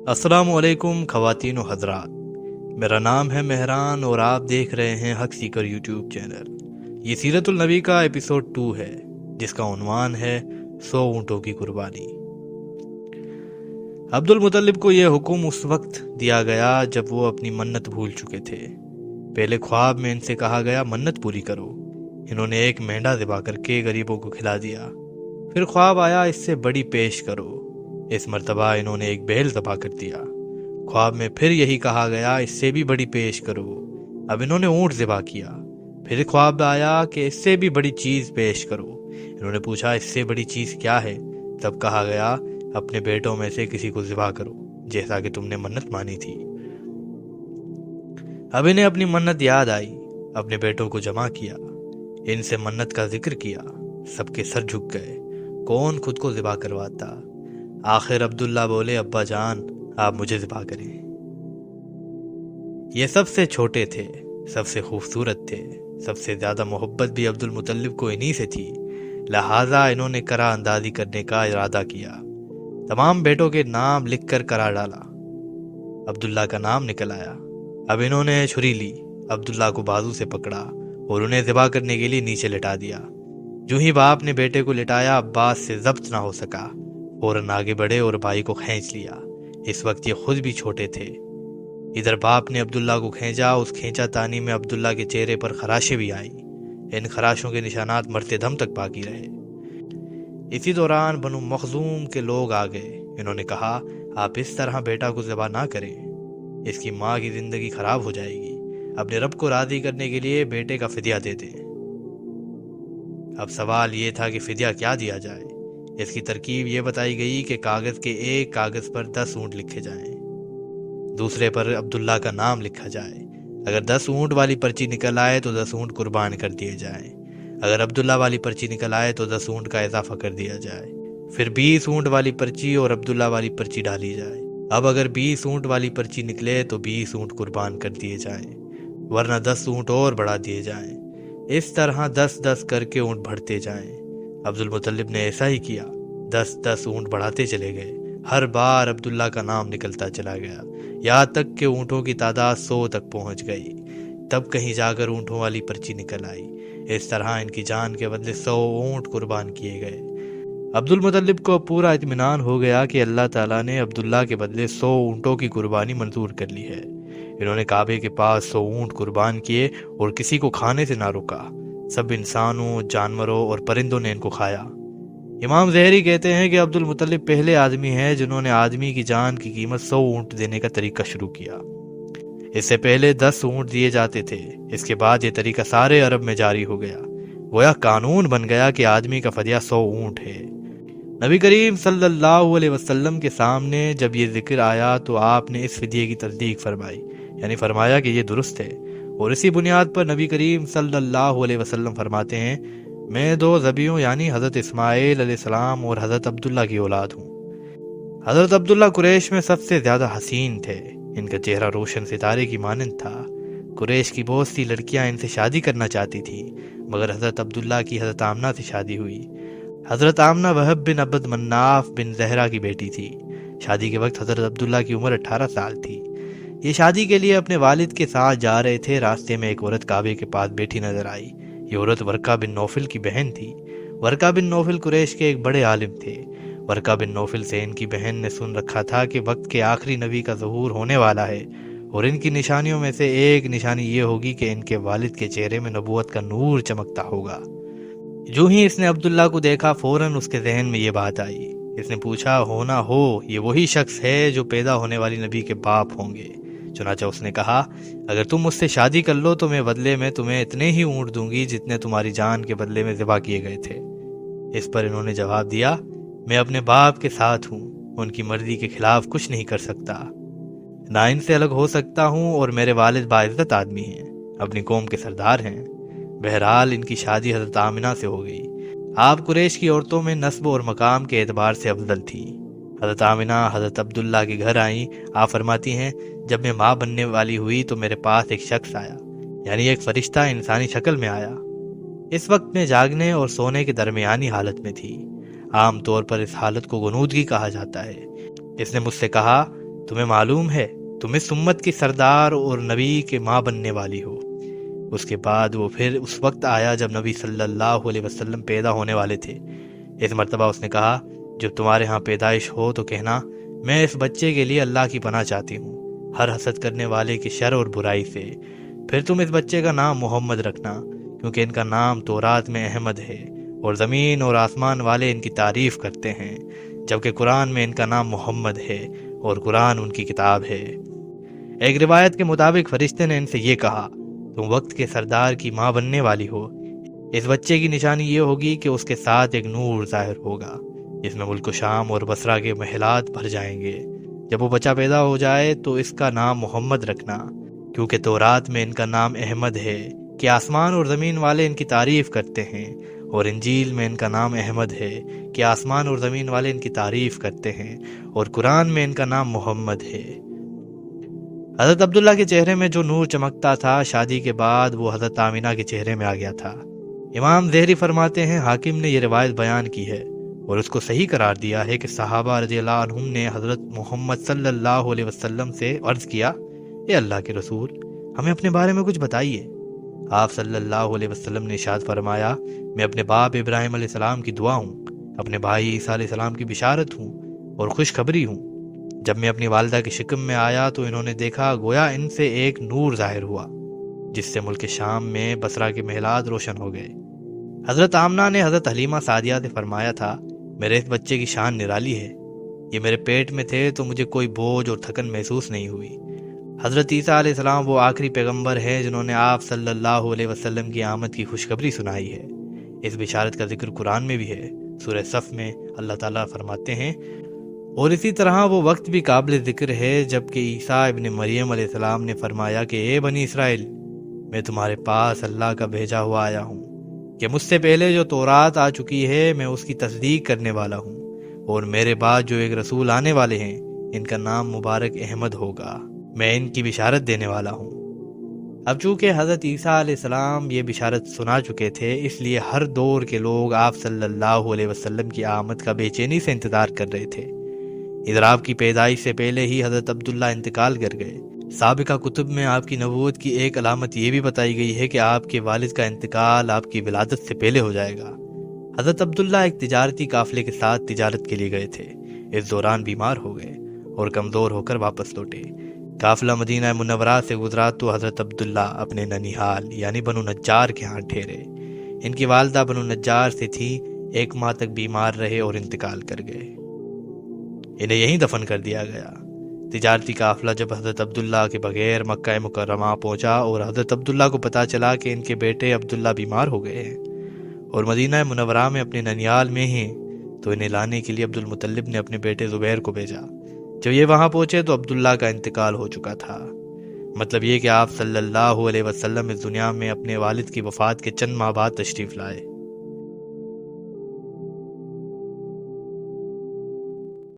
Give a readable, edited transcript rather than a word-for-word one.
السلام علیکم خواتین و حضرات، میرا نام ہے مہران اور آپ دیکھ رہے ہیں حق سیکر یوٹیوب چینل۔ یہ سیرت النبی کا ایپیسوڈ 2 ہے جس کا عنوان ہے 100 اونٹوں کی قربانی۔ عبد المطلب کو یہ حکم اس وقت دیا گیا جب وہ اپنی منت بھول چکے تھے۔ پہلے خواب میں ان سے کہا گیا منت پوری کرو۔ انہوں نے ایک مینڈا ذبح کر کے غریبوں کو کھلا دیا۔ پھر خواب آیا اس سے بڑی پیش کرو۔ اس مرتبہ انہوں نے ایک بیل ذبح کر دیا۔ خواب میں پھر یہی کہا گیا اس سے بھی بڑی پیش کرو۔ اب انہوں نے اونٹ ذبح کیا۔ پھر خواب آیا کہ اس سے بھی بڑی چیز پیش کرو۔ انہوں نے پوچھا اس سے بڑی چیز کیا ہے؟ تب کہا گیا اپنے بیٹوں میں سے کسی کو ذبح کرو جیسا کہ تم نے منت مانی تھی۔ اب انہیں اپنی منت یاد آئی، اپنے بیٹوں کو جمع کیا، ان سے منت کا ذکر کیا۔ سب کے سر جھک گئے، کون خود کو ذبح کرواتا؟ آخر عبداللہ بولے ابا جان آپ مجھے ذبح کریں۔ یہ سب سے چھوٹے تھے، سب سے خوبصورت تھے، سب سے زیادہ محبت بھی عبد المطلب کو انہی سے تھی، لہٰذا انہوں نے کرا اندازی کرنے کا ارادہ کیا۔ تمام بیٹوں کے نام لکھ کر کرا ڈالا۔ عبداللہ کا نام نکل آیا۔ اب انہوں نے چھری لی، عبداللہ کو بازو سے پکڑا اور انہیں ذبح کرنے کے لیے نیچے لٹا دیا۔ جو ہی باپ نے بیٹے کو لٹایا عباس سے ضبط نہ ہو سکا، فوراً آگے بڑھے اور بھائی کو کھینچ لیا۔ اس وقت یہ خود بھی چھوٹے تھے۔ ادھر باپ نے عبداللہ کو کھینچا، اس کھینچا تانی میں عبداللہ کے چہرے پر خراشیں بھی آئیں۔ ان خراشوں کے نشانات مرتے دم تک باقی رہے۔ اسی دوران بنو مخزوم کے لوگ آ گئے۔ انہوں نے کہا آپ اس طرح بیٹا کو ذبح نہ کریں، اس کی ماں کی زندگی خراب ہو جائے گی۔ اپنے رب کو راضی کرنے کے لیے بیٹے کا فدیہ دے دیں۔ اب سوال یہ تھا کہ فدیہ کیا دیا جائے۔ اس کی ترکیب یہ بتائی گئی کہ کاغذ کے ایک کاغذ پر 10 اونٹ لکھے جائیں، دوسرے پر عبداللہ کا نام لکھا جائے۔ اگر 10 اونٹ والی پرچی نکل آئے تو 10 اونٹ قربان کر دیے جائیں۔ اگر عبداللہ والی پرچی نکل آئے تو 10 اونٹ کا اضافہ کر دیا جائے۔ پھر 20 اونٹ والی پرچی اور عبداللہ والی پرچی ڈالی جائے۔ اب اگر 20 اونٹ والی پرچی نکلے تو 20 اونٹ قربان کر دیے جائیں، ورنہ 10 اونٹ اور بڑھا دیے جائیں۔ اس طرح 10-10 کر کے اونٹ بڑھتے جائیں۔ عبد المطلب نے ایسا ہی کیا، 10-10 اونٹ بڑھاتے چلے گئے۔ ہر بار عبداللہ کا نام نکلتا چلا گیا، یہاں تک کہ اونٹوں کی تعداد 100 تک پہنچ گئی۔ تب کہیں جا کر اونٹوں والی پرچی نکل آئی۔ اس طرح ان کی جان کے بدلے 100 اونٹ قربان کیے گئے۔ عبد المطلب کو پورا اطمینان ہو گیا کہ اللہ تعالیٰ نے عبداللہ کے بدلے 100 اونٹوں کی قربانی منظور کر لی ہے۔ انہوں نے کعبے کے پاس 100 اونٹ قربان کیے اور کسی کو کھانے سے نہ روکا۔ سب انسانوں، جانوروں اور پرندوں نے ان کو کھایا۔ امام زہری کہتے ہیں کہ عبد المطلب پہلے آدمی ہیں جنہوں نے آدمی کی جان کی قیمت 100 اونٹ دینے کا طریقہ شروع کیا۔ اس سے پہلے 10 اونٹ دیے جاتے تھے۔ اس کے بعد یہ طریقہ سارے عرب میں جاری ہو گیا، گویا قانون بن گیا کہ آدمی کا فدیہ 100 اونٹ ہے۔ نبی کریم صلی اللہ علیہ وسلم کے سامنے جب یہ ذکر آیا تو آپ نے اس فدیے کی تصدیق فرمائی، یعنی فرمایا کہ یہ درست ہے، اور اسی بنیاد پر نبی کریم صلی اللہ علیہ وسلم فرماتے ہیں میں 2 ذبیحوں یعنی حضرت اسماعیل علیہ السلام اور حضرت عبداللہ کی اولاد ہوں۔ حضرت عبداللہ قریش میں سب سے زیادہ حسین تھے۔ ان کا چہرہ روشن ستارے کی مانند تھا۔ قریش کی بہت سی لڑکیاں ان سے شادی کرنا چاہتی تھیں، مگر حضرت عبداللہ کی حضرت آمنہ سے شادی ہوئی۔ حضرت آمنہ وہب بن عبد مناف بن زہرہ کی بیٹی تھی۔ شادی کے وقت حضرت عبداللہ کی عمر 18 سال تھی۔ یہ شادی کے لیے اپنے والد کے ساتھ جا رہے تھے۔ راستے میں ایک عورت کعبے کے پاس بیٹھی نظر آئی۔ یہ عورت ورقہ بن نوفل کی بہن تھی۔ ورقہ بن نوفل قریش کے ایک بڑے عالم تھے۔ ورقہ بن نوفل سے ان کی بہن نے سن رکھا تھا کہ وقت کے آخری نبی کا ظہور ہونے والا ہے، اور ان کی نشانیوں میں سے ایک نشانی یہ ہوگی کہ ان کے والد کے چہرے میں نبوت کا نور چمکتا ہوگا۔ جو ہی اس نے عبداللہ کو دیکھا فوراً اس کے ذہن میں یہ بات آئی۔ اس نے پوچھا ہونا ہو یہ وہی شخص ہے جو پیدا ہونے والی نبی کے باپ ہوں گے؟ چنانچہ اس نے کہا اگر تم مجھ سے شادی کر لو تو میں بدلے میں تمہیں اتنے ہی اونٹ دوں گی جتنے تمہاری جان کے بدلے میں ذبح کیے گئے تھے۔ اس پر انہوں نے جواب دیا میں اپنے باپ کے ساتھ ہوں، ان کی مرضی کے خلاف کچھ نہیں کر سکتا، نہ ان سے الگ ہو سکتا ہوں، اور میرے والد باعزت آدمی ہیں، اپنی قوم کے سردار ہیں۔ بہرحال ان کی شادی حضرت آمنہ سے ہو گئی۔ آپ قریش کی عورتوں میں نسب اور مقام کے اعتبار سے افضل تھیں۔ حضرت آمنہ حضرت عبداللہ کے گھر آئیں۔ آپ فرماتی ہیں جب میں ماں بننے والی ہوئی تو میرے پاس ایک شخص آیا، یعنی ایک فرشتہ انسانی شکل میں آیا۔ اس وقت میں جاگنے اور سونے کے درمیانی حالت میں تھی۔ عام طور پر اس حالت کو غنودگی کہا جاتا ہے۔ اس نے مجھ سے کہا تمہیں معلوم ہے تم اس امت کی سردار اور نبی کے ماں بننے والی ہو۔ اس کے بعد وہ پھر اس وقت آیا جب نبی صلی اللہ علیہ وسلم پیدا ہونے والے تھے۔ اس مرتبہ اس نے کہا جب تمہارے ہاں پیدائش ہو تو کہنا میں اس بچے کے لیے اللہ کی پناہ چاہتی ہوں ہر حسد کرنے والے کی شر اور برائی سے۔ پھر تم اس بچے کا نام محمد رکھنا، کیونکہ ان کا نام تورات میں احمد ہے اور زمین اور آسمان والے ان کی تعریف کرتے ہیں، جبکہ قرآن میں ان کا نام محمد ہے اور قرآن ان کی کتاب ہے۔ ایک روایت کے مطابق فرشتے نے ان سے یہ کہا تم وقت کے سردار کی ماں بننے والی ہو۔ اس بچے کی نشانی یہ ہوگی کہ اس کے ساتھ ایک نور ظاہر ہوگا جس میں ملک شام اور بصرہ کے محلات بھر جائیں گے۔ جب وہ بچہ پیدا ہو جائے تو اس کا نام محمد رکھنا، کیونکہ تورات میں ان کا نام احمد ہے کہ آسمان اور زمین والے ان کی تعریف کرتے ہیں، اور انجیل میں ان کا نام احمد ہے کہ آسمان اور زمین والے ان کی تعریف کرتے ہیں، اور قرآن میں ان کا نام محمد ہے۔ حضرت عبداللہ کے چہرے میں جو نور چمکتا تھا شادی کے بعد وہ حضرت آمینہ کے چہرے میں آ گیا تھا۔ امام زہری فرماتے ہیں حاکم نے یہ روایت بیان کی ہے اور اس کو صحیح قرار دیا ہے کہ صحابہ رضی اللہ عنہم نے حضرت محمد صلی اللہ علیہ وسلم سے عرض کیا اے اللہ کے رسول ہمیں اپنے بارے میں کچھ بتائیے۔ آپ صلی اللہ علیہ وسلم نے ارشاد فرمایا میں اپنے باپ ابراہیم علیہ السلام کی دعا ہوں، اپنے بھائی عیسیٰ علیہ السلام کی بشارت ہوں اور خوشخبری ہوں۔ جب میں اپنی والدہ کی شکم میں آیا تو انہوں نے دیکھا گویا ان سے ایک نور ظاہر ہوا جس سے ملک شام میں بصرہ کے محلات روشن ہو گئے۔ حضرت آمنہ نے حضرت حلیمہ سعدیہ سے فرمایا تھا میرے اس بچے کی شان نرالی ہے، یہ میرے پیٹ میں تھے تو مجھے کوئی بوجھ اور تھکن محسوس نہیں ہوئی۔ حضرت عیسیٰ علیہ السلام وہ آخری پیغمبر ہیں جنہوں نے آپ صلی اللہ علیہ وسلم کی آمد کی خوشخبری سنائی ہے۔ اس بشارت کا ذکر قرآن میں بھی ہے۔ سورہ صف میں اللہ تعالیٰ فرماتے ہیں اور اسی طرح وہ وقت بھی قابل ذکر ہے جب کہ عیسیٰ ابن مریم علیہ السلام نے فرمایا کہ اے بنی اسرائیل میں تمہارے پاس اللہ کا بھیجا ہوا آیا ہوں کہ مجھ سے پہلے جو تورات آ چکی ہے میں اس کی تصدیق کرنے والا ہوں، اور میرے بعد جو ایک رسول آنے والے ہیں ان کا نام مبارک احمد ہوگا، میں ان کی بشارت دینے والا ہوں۔ اب چونکہ حضرت عیسیٰ علیہ السلام یہ بشارت سنا چکے تھے اس لیے ہر دور کے لوگ آپ صلی اللہ علیہ وسلم کی آمد کا بے چینی سے انتظار کر رہے تھے۔ ادھر آپ کی پیدائش سے پہلے ہی حضرت عبداللہ انتقال کر گئے۔ سابقہ کتب میں آپ کی نبوت کی ایک علامت یہ بھی بتائی گئی ہے کہ آپ کے والد کا انتقال آپ کی ولادت سے پہلے ہو جائے گا۔ حضرت عبداللہ ایک تجارتی قافلے کے ساتھ تجارت کے لیے گئے تھے، اس دوران بیمار ہو گئے اور کمزور ہو کر واپس لوٹے۔ قافلہ مدینہ منورہ سے گزرا تو حضرت عبداللہ اپنے ننیحال یعنی بنو نجار کے ہاں ٹھہرے۔ ان کی والدہ بنو نجار سے تھی، 1 ماہ تک بیمار رہے اور انتقال کر گئے۔ انہیں یہیں دفن کر دیا گیا۔ تجارتی قافلہ جب حضرت عبداللہ کے بغیر مکہ مکرمہ پہنچا اور حضرت عبداللہ کو پتہ چلا کہ ان کے بیٹے عبداللہ بیمار ہو گئے ہیں اور مدینہ منورہ میں اپنے ننیال میں ہیں تو انہیں لانے کے لیے عبد المطلب نے اپنے بیٹے زبیر کو بھیجا۔ جب یہ وہاں پہنچے تو عبداللہ کا انتقال ہو چکا تھا۔ مطلب یہ کہ آپ صلی اللہ علیہ وسلم اس دنیا میں اپنے والد کی وفات کے چند ماہ بعد تشریف لائے۔